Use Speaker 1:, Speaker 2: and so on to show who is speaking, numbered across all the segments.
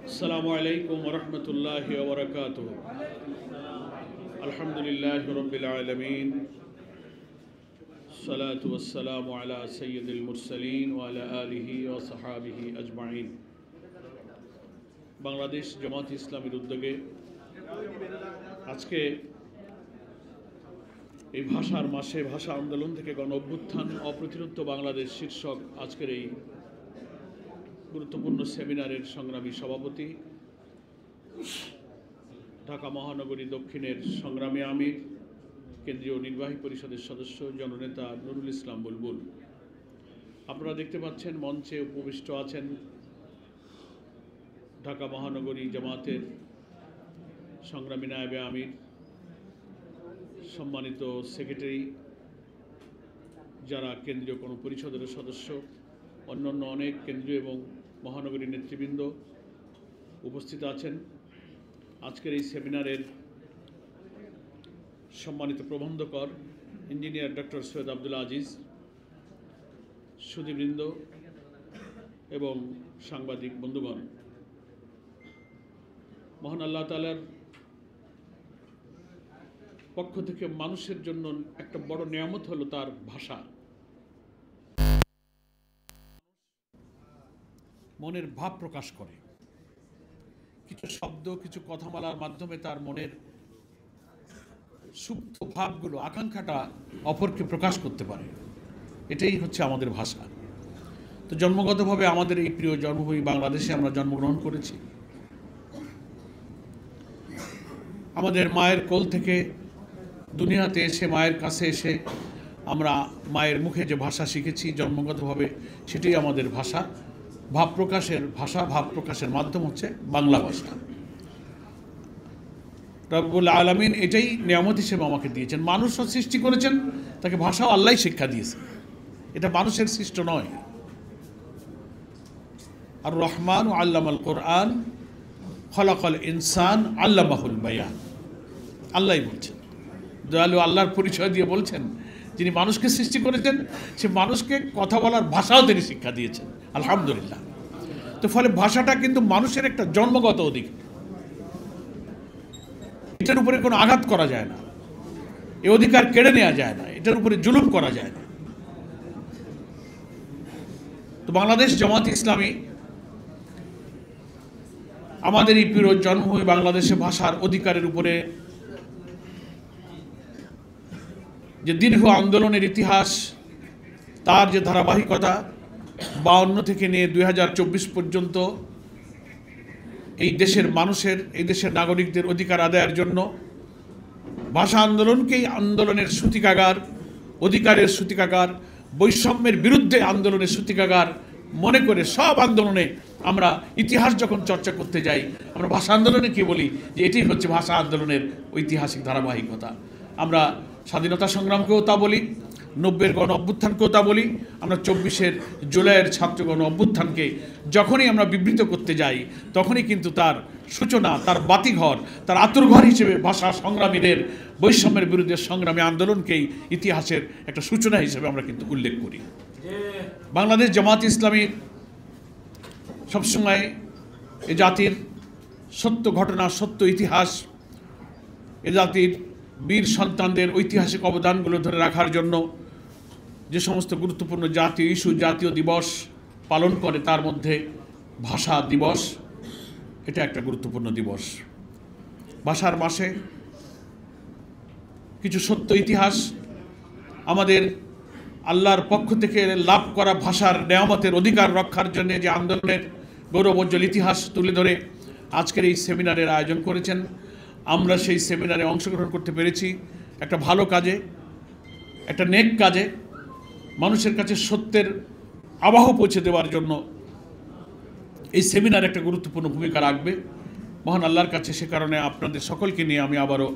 Speaker 1: আসসালামু আলাইকুম ওয়া রাহমাতুল্লাহি ওয়া বারাকাতুহু। আলহামদুলিল্লাহি রাব্বিল আলামিন, সালাতু ওয়াসসালামু আলা সাইয়্যিদিল মুরসালিন ওয়া আলা আলিহি ওয়া সাহবিহি আজমাইন। বাংলাদেশ জামাত ইসলামীর উদ্যোগে আজকে এই ভাষার মাসে ভাষা আন্দোলন থেকে গণ অভ্যুত্থান অপ্রতিরোধ্য বাংলাদেশ শীর্ষক আজকের এই গুরুত্বপূর্ণ সেমিনারের সংগ্রামী সভাপতি, ঢাকা মহানগরী দক্ষিণের সংগ্রামী আমির, কেন্দ্রীয় নির্বাহী পরিষদের সদস্য জননেতা নুরুল ইসলাম বুলবুল। আপনারা দেখতে পাচ্ছেন মঞ্চে উপবিষ্ট আছেন ঢাকা মহানগরী জামাতের সংগ্রামী নায়েবে আমির, সম্মানিত সেক্রেটারি, যারা কেন্দ্রীয় কোনো পরিষদের সদস্য, অন্যান্য অনেক কেন্দ্রীয় এবং মহানগরী নেতৃবৃন্দ উপস্থিত আছেন। আজকের এই সেমিনারের সম্মানিত প্রবন্ধকর ইঞ্জিনিয়ার ডক্টর সৈয়দ আব্দুল আজিজ, সুধীবৃন্দ এবং সাংবাদিক বন্ধুগণ, মহান আল্লাহ তাআলার পক্ষ থেকে মানুষের জন্য একটা বড় নিয়ামত হলো তার ভাষা। মনের ভাব প্রকাশ করে, কিছু শব্দ, কিছু কথামালার মাধ্যমে তার মনের সুপ্ত ভাবগুলো, আকাঙ্ক্ষাটা অপরকে প্রকাশ করতে পারে। এটাই হচ্ছে আমাদের ভাষা। তো জন্মগতভাবে আমাদের এই প্রিয় জন্মভূমি বাংলাদেশে আমরা জন্মগ্রহণ করেছি। আমাদের মায়ের কোল থেকে দুনিয়াতে এসে, মায়ের কাছে এসে আমরা মায়ের মুখে যে ভাষা শিখেছি জন্মগতভাবে, সেটাই আমাদের ভাষা। ভাব প্রকাশের ভাষা, ভাব প্রকাশের মাধ্যম হচ্ছে বাংলা ভাষা। রব্বুল আলামিন এটাই নিয়ামত হিসেবে আমাকে দিয়েছেন। মানুষও সৃষ্টি করেছেন, তাকে ভাষাও আল্লাহই শিক্ষা দিয়েছে। এটা মানুষের সৃষ্ট নয়। আর রহমান আল্লামাল কোরআন খলাকাল ইনসান আল্লামাহুল বায়ান। আল্লাহই বলছেন, দয়ালু আল্লাহর পরিচয় দিয়ে বলছেন, যিনি মানুষকে সৃষ্টি করেছেন সে মানুষকে কথা বলার ভাষাও তিনি শিক্ষা দিয়েছেন। আলহামদুলিল্লাহ। তো ফলে ভাষাটা কিন্তু মানুষের একটা জন্মগত অধিকার, এটার উপরে কোনো আঘাত করা যায় না, এই অধিকার কেড়ে নেওয়া যায় না, এটার উপরে জুলুম করা যায় না। তো বাংলাদেশ জামাত ইসলামী আমাদের এই প্রিয় জন্মভূমি বাংলাদেশে ভাষার অধিকারের উপরে যে দীর্ঘ আন্দোলনের ইতিহাস, তার যে ধারাবাহিকতা, 52 থেকে নিয়ে 2024 পর্যন্ত এই দেশের মানুষের, এই দেশের নাগরিকদের অধিকার আদায়ের জন্য ভাষা আন্দোলনকেই আন্দোলনের সূতিকাগার, অধিকারের সূতিকাগার, বৈষম্যের বিরুদ্ধে আন্দোলনের সূতিকাগার মনে করে সব আন্দোলনে আমরা ইতিহাস যখন চর্চা করতে যাই, আমরা ভাষা আন্দোলনে কি বলি যে এটি হচ্ছে ভাষা আন্দোলনের ঐতিহাসিক ধারাবাহিকতা। আমরা স্বাধীনতা সংগ্রামকেও তা বলি, 90-এর গণ অভ্যুত্থানকেও তা বলি, আমরা 24-এর জুলাইয়ের ছাত্র গণ অভ্যুত্থানকে যখনই আমরা বিবৃত করতে যাই, তখনই কিন্তু তার সূচনা, তার বাতিঘর, তার আতুরঘর হিসেবে ভাষা সংগ্রামীদের বৈষম্যের বিরুদ্ধে সংগ্রামী আন্দোলনকেই ইতিহাসের একটা সূচনা হিসেবে আমরা কিন্তু উল্লেখ করি। বাংলাদেশ জামাত ইসলামী সবসময় এ জাতির সত্য ঘটনা, সত্য ইতিহাস, এ জাতির বীর সন্তানদের ঐতিহাসিক অবদানগুলো ধরে রাখার জন্য যে সমস্ত গুরুত্বপূর্ণ জাতীয় ইস্যু, জাতীয় দিবস পালন করে, তার মধ্যে ভাষা দিবস এটা একটা গুরুত্বপূর্ণ দিবস। ভাষার মাসে কিছু সত্য ইতিহাস, আমাদের আল্লাহর পক্ষ থেকে লাভ করা ভাষার নেয়ামতের অধিকার রক্ষার জন্য যে আন্দোলনের গৌরবোজ্জ্বল ইতিহাস তুলে ধরে আজকের এই সেমিনারের আয়োজন করেছেন। আমরা সেই সেমিনারে অংশগ্রহণ করতে পেরেছি একটা ভালো কাজে, একটা নেক কাজে, মানুষের কাছে সত্যের আবাহ পৌঁছে দেওয়ার জন্য এই সেমিনার একটা গুরুত্বপূর্ণ ভূমিকা রাখবে। মহান আল্লাহর কাছে সে কারণে আপনাদের সকলকে নিয়ে আমি আবারও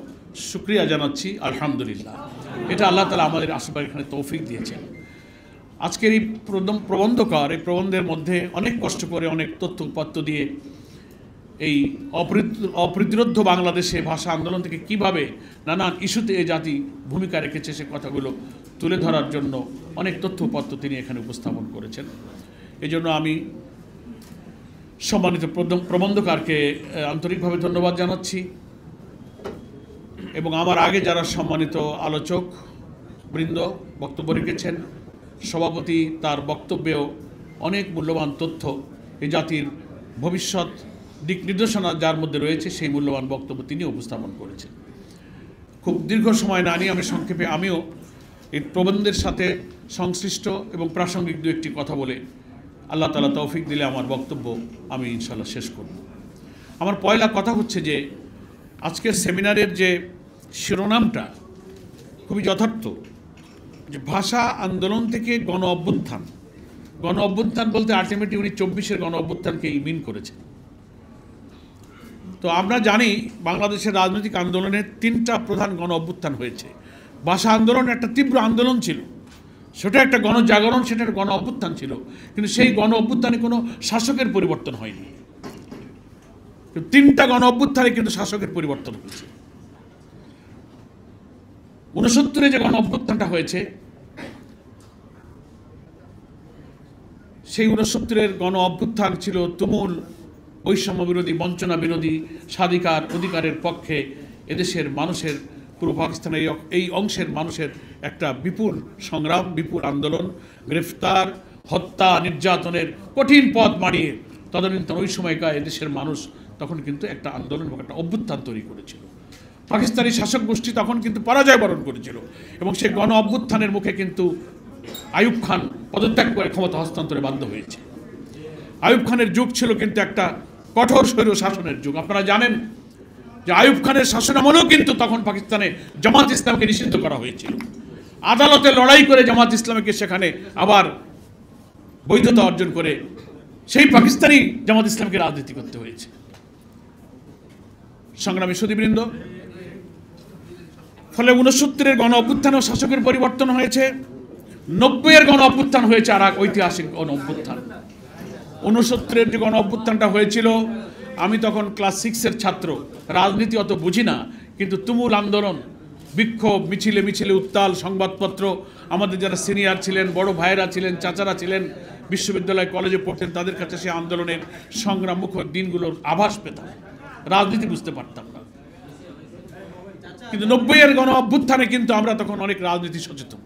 Speaker 1: শুকরিয়া জানাচ্ছি। আলহামদুলিল্লাহ, এটা আল্লাহ তাআলা আমাদের আশীর্বাদ এখানে তৌফিক দিয়েছেন। আজকের এই প্রবন্ধকার এই প্রবন্ধের মধ্যে অনেক কষ্ট করে, অনেক তথ্য উপাত্ত দিয়ে এই অপ্রতিরোধ্য বাংলাদেশে ভাষা আন্দোলন থেকে কিভাবে নানান ইস্যুতে এ জাতি ভূমিকা রেখেছে সে কথাগুলো তুলে ধরার জন্য অনেক তথ্য উপাত্ত তিনি এখানে উপস্থাপন করেছেন। এজন্য আমি সম্মানিত প্রবন্ধকারকে আন্তরিকভাবে ধন্যবাদ জানাচ্ছি এবং আমার আগে যারা সম্মানিত আলোচক বৃন্দ বক্তব্য রেখেছেন, সভাপতি তার বক্তব্যেও অনেক মূল্যবান তথ্য এই জাতির ভবিষ্যৎ দিক নির্দেশনা যার মধ্যে রয়েছে সেই মূল্যবান বক্তব্য তিনি উপস্থাপন করেছেন। খুব দীর্ঘ সময় না নিয়ে আমি সংক্ষেপে আমিও এই প্রবন্ধের সাথে সংশ্লিষ্ট এবং প্রাসঙ্গিক দু একটি কথা বলে আল্লাহ তাআলা তৌফিক দিলে আমার বক্তব্য আমি ইনশাআল্লাহ শেষ করব। আমার পয়লা কথা হচ্ছে যে আজকের সেমিনারের যে শিরোনামটা খুবই যথার্থ, যে ভাষা আন্দোলন থেকে গণ অভ্যুত্থান। গণ অভ্যুত্থান বলতে আলটিমেটলি উনি 24-এর গণ অভ্যুত্থানকেই মিন করেছেন। তো আমরা জানি বাংলাদেশের রাজনৈতিক আন্দোলনের 3টা প্রধান গণ অভ্যুত্থান হয়েছে। ভাষা আন্দোলন একটা তীব্র আন্দোলন ছিল, সেটা একটা গণজাগরণ, সেটা একটা গণ অভ্যুত্থান ছিল, কিন্তু সেই গণ অভ্যুত্থানে কোনো শাসকের পরিবর্তন হয়নি। 3টা গণ অভ্যুত্থানে কিন্তু শাসকের পরিবর্তন হয়েছে। 69-এ যে গণ অভ্যুত্থানটা হয়েছে, সেই 69-এর গণ অভ্যুত্থান ছিল তুমুল বৈষম্য বিরোধী, বঞ্চনা বিরোধী, স্বাধিকার অধিকারের পক্ষে এদেশের মানুষের, পূর্ব পাকিস্তানের এই অংশের মানুষের একটা বিপুল সংগ্রাম, বিপুল আন্দোলন, গ্রেফতার, হত্যা, নির্যাতনের কঠিন পথ মাড়িয়ে তদানীন্তন ওই সময়কার এদেশের মানুষ তখন কিন্তু একটা আন্দোলন এবং একটা অভ্যুত্থান তৈরি করেছিল। পাকিস্তানি শাসক গোষ্ঠী তখন কিন্তু পরাজয় বরণ করেছিল এবং সেই গণ অভ্যুত্থানের মুখে কিন্তু আইয়ুব খান পদত্যাগ করে ক্ষমতা হস্তান্তরে বাধ্য হয়েছে। আইয়ুব খানের যুগ ছিল কিন্তু একটা কঠোর স্বৈর শাসনের যুগ। আপনারা জানেন যে আইয়ুব খানের শাসনামলেও কিন্তু তখন পাকিস্তানে জামাত ইসলামকে নিষিদ্ধ করা হয়েছিল। আদালতে লড়াই করে জামাত ইসলামকে সেখানে আবার বৈধতা অর্জন করে সেই পাকিস্তানি জামাত ইসলামকে রাজনীতি করতে হয়েছে। সংগ্রামী সুধীবৃন্দ, ফলে 69-এর গণ অভ্যুত্থানেও শাসকের পরিবর্তন হয়েছে। 90-এর গণ অভ্যুত্থান হয়েছে আর এক ঐতিহাসিক গণ অভ্যুত্থান। 69-এর যে গণ অভ্যুত্থানটা হয়েছিল, আমি তখন ক্লাস 6-এর ছাত্র, রাজনীতি অত বুঝি না, কিন্তু তুমুল আন্দোলন, বিক্ষোভ, মিছিলে মিছিলে উত্তাল, সংবাদপত্র, আমাদের যারা সিনিয়র ছিলেন, বড় ভাইয়েরা ছিলেন, চাচারা ছিলেন, বিশ্ববিদ্যালয় কলেজে পড়তেন, তাদের কাছে সেই আন্দোলনের সংগ্রাম মুখর দিনগুলোর আভাস পেতাম, রাজনীতি বুঝতে পারতাম না। কিন্তু 90-এর গণ অভ্যুত্থানে কিন্তু আমরা তখন অনেক রাজনীতি সচেতন।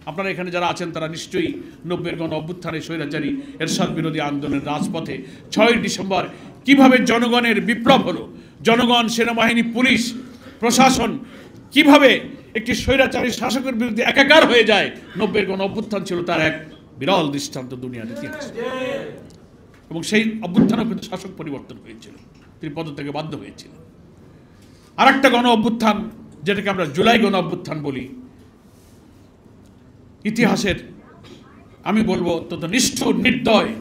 Speaker 1: আপনারা এখানে যারা আছেন তারা নিশ্চয়ই 90-এর গণ অভ্যুত্থানে স্বৈরাচারী এরশাদ বিরোধী আন্দোলনের রাজপথে 6ই ডিসেম্বর কিভাবে জনগণের বিপ্লব হলো, জনগণ, সেনাবাহিনী, পুলিশ, প্রশাসন কিভাবে একটি স্বৈরাচারী শাসকের বিরুদ্ধে একাকার হয়ে যায়, 90-এর গণ অভ্যুত্থান ছিল তার এক বিরল দৃষ্টান্ত দুনিয়ার ইতিহাসে। এবং সেই অভ্যুত্থানেও কিন্তু শাসক পরিবর্তন হয়েছিল, তিনি পদত্যাগে বাধ্য হয়েছিলেন। আর একটা গণ অভ্যুত্থান, যেটাকে আমরা জুলাই গণ অভ্যুত্থান বলি, ইতিহাসের আমি বলবো অত্যন্ত নিষ্ঠুর, নির্দয়,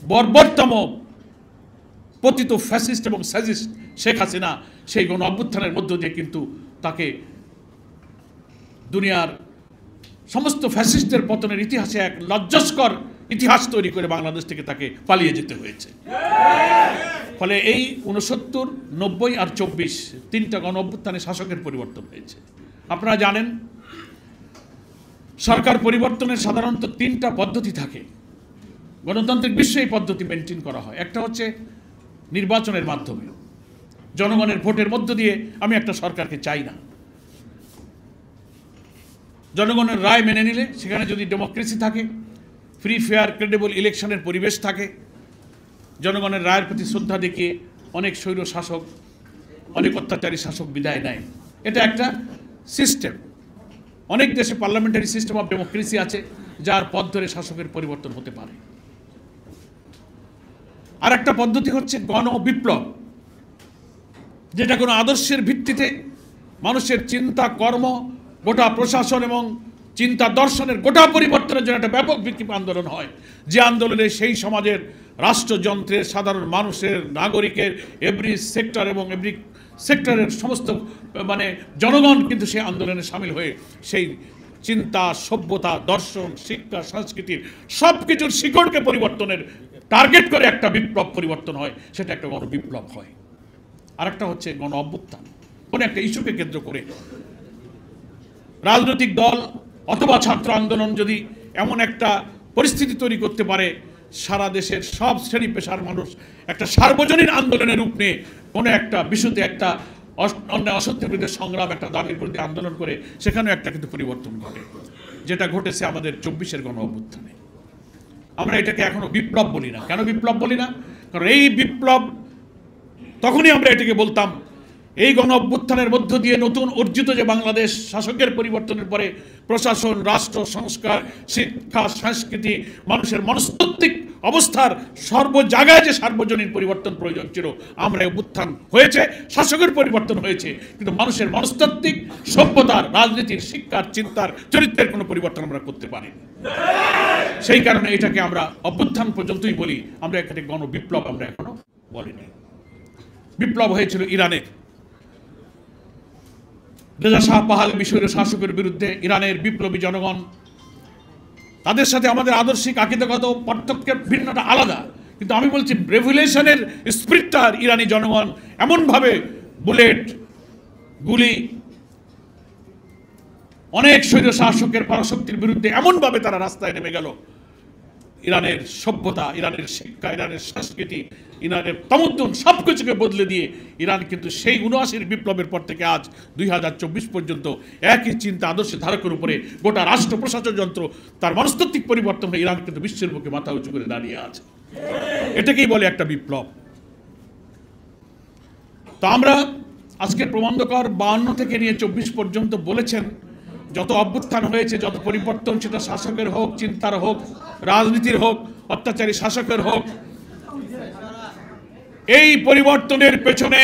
Speaker 1: বর্বরতম পতিত ফ্যাসিস্ট এবং স্যাজিস্ট শেখ হাসিনা সেই গণ অভ্যুত্থানের মধ্য দিয়ে কিন্তু তাকে দুনিয়ার সমস্ত ফ্যাসিস্টদের পতনের ইতিহাসে এক লজ্জাস্কর ইতিহাস তৈরি করে বাংলাদেশ থেকে তাকে পালিয়ে যেতে হয়েছে। ফলে এই 69, 90 আর 24 3টা গণ অভ্যুত্থানে শাসকের পরিবর্তন হয়েছে। আপনারা জানেন সরকার পরিবর্তনের সাধারণত 3টা পদ্ধতি থাকে। গণতান্ত্রিক বিশ্বে এই পদ্ধতি মেনটেন করা হয়। একটা হচ্ছে নির্বাচনের মাধ্যমে, জনগণের ভোটের মধ্য দিয়ে আমি একটা সরকারকে চাই না, জনগণের রায় মেনে নিলে, সেখানে যদি ডেমোক্রেসি থাকে, ফ্রি ফেয়ার ক্রেডিবল ইলেকশনের পরিবেশ থাকে, জনগণের রায়ের প্রতি শ্রদ্ধা দেখিয়ে অনেক স্বৈর শাসক, অনেক অত্যাচারী শাসক বিদায় নেয়। এটা একটা সিস্টেম। অনেক দেশে পার্লামেন্টারি সিস্টেম অফ ডেমোক্রেসি আছে, যার পথ ধরে শাসকের পরিবর্তন হতে পারে। আর একটা পদ্ধতি হচ্ছে গণ বিপ্লব, যেটা কোনো আদর্শের ভিত্তিতে মানুষের চিন্তা, কর্ম, গোটা প্রশাসন এবং চিন্তা দর্শনের গোটা পরিবর্তনের জন্য একটা ব্যাপক ভিত্তিক আন্দোলন হয়, যে আন্দোলনে সেই সমাজের রাষ্ট্রযন্ত্রের, সাধারণ মানুষের, নাগরিকের, এভরি সেক্টর এবং এভরি সেক্টরের সমস্ত জনগণ কিন্তু সেই আন্দোলনে সামিল হয়ে সেই চিন্তা, সভ্যতা, দর্শন, শিক্ষা, সংস্কৃতির সব কিছুর শিকড়কে পরিবর্তনের টার্গেট করে একটা বিপ্লব পরিবর্তন হয়, সেটা একটা গণ বিপ্লব হয়। আরেকটা হচ্ছে গণ অভ্যুত্থান, কোনো একটা ইস্যুকে কেন্দ্র করে রাজনৈতিক দল অথবা ছাত্র আন্দোলন যদি এমন একটা পরিস্থিতি তৈরি করতে পারে সারা দেশের সব শ্রেণী পেশার মানুষ একটা সার্বজনীন আন্দোলনের রূপ নিয়ে কোনো একটা বিষয়তে একটা অন্যায় অসত্যের বিরুদ্ধে সংগ্রাম, একটা দাবির বিরুদ্ধে আন্দোলন করে সেখানেও একটা কিন্তু পরিবর্তন ঘটে, যেটা ঘটেছে আমাদের 24-এর গণ অভ্যুত্থানে। আমরা এটাকে এখনো বিপ্লব বলি না। কেন বিপ্লব বলি না? কারণ এই বিপ্লব তখনই আমরা এটাকে বলতাম এই গণ অভ্যুত্থানের মধ্য দিয়ে নতুন অর্জিত যে বাংলাদেশ, শাসকের পরিবর্তনের পরে প্রশাসন, রাষ্ট্র, সংস্কার, শিক্ষা, সংস্কৃতি, মানুষের মনস্তাত্ত্বিক অবস্থার সর্ব জায়গায় যে সার্বজনীন পরিবর্তন প্রয়োজন ছিল, আমরা অভ্যুত্থান হয়েছে, শাসকের পরিবর্তন হয়েছে, কিন্তু মানুষের মনস্তাত্ত্বিক, সভ্যতার, রাজনীতির, শিক্ষার, চিন্তার, চরিত্রের কোনো পরিবর্তন আমরা করতে পারিনি। সেই কারণে এটাকে আমরা অভ্যুত্থান পর্যন্তই বলি, আমরা এখানে গণ বিপ্লব আমরা এখনো বলিনি। বিপ্লব হয়েছিল ইরানে, রেজা শাহ পাহলভী স্বৈর শাসকের বিরুদ্ধে ইরানের বিপ্লবী জনগণ, তাদের সাথে আমাদের আদর্শিক আকিদাগত পার্থক্যের ভিন্নতা আলাদা, কিন্তু আমি বলছি রেভলিউশনের স্পিরিটটা ইরানি জনগণ এমনভাবে বুলেট, গুলি, অনেক স্বৈর শাসকের পরাশক্তির বিরুদ্ধে এমনভাবে তারা রাস্তায় নেমে গেল, ইরানের সভ্যতা, ইরানের শিক্ষা, ইরানের সংস্কৃতি, ইরানের তমদ্দুন সবকিছুকে বদলে দিয়ে ইরান কিন্তু সেই ৭৯-এর বিপ্লবের পর থেকে আজ ২০২৪ পর্যন্ত একই চিন্তা আদর্শ ধারকের উপরে গোটা রাষ্ট্র প্রশাসন যন্ত্র তার মনস্তাত্ত্বিক পরিবর্তন হয়ে ইরান কিন্তু বিশ্বের বুকে মাথা উঁচু করে দাঁড়িয়ে আছে। এটাকেই বলে একটা বিপ্লব। তো আমরা আজকের প্রবন্ধকর ৫২ থেকে নিয়ে ২৪ পর্যন্ত বলেছেন যত অভ্যুত্থান হয়েছে, যত পরিবর্তন, সেটা শাসকের হোক, চিন্তার হোক, রাজনীতির হোক, অত্যাচারী শাসকের হোক, এই পরিবর্তনের পেছনে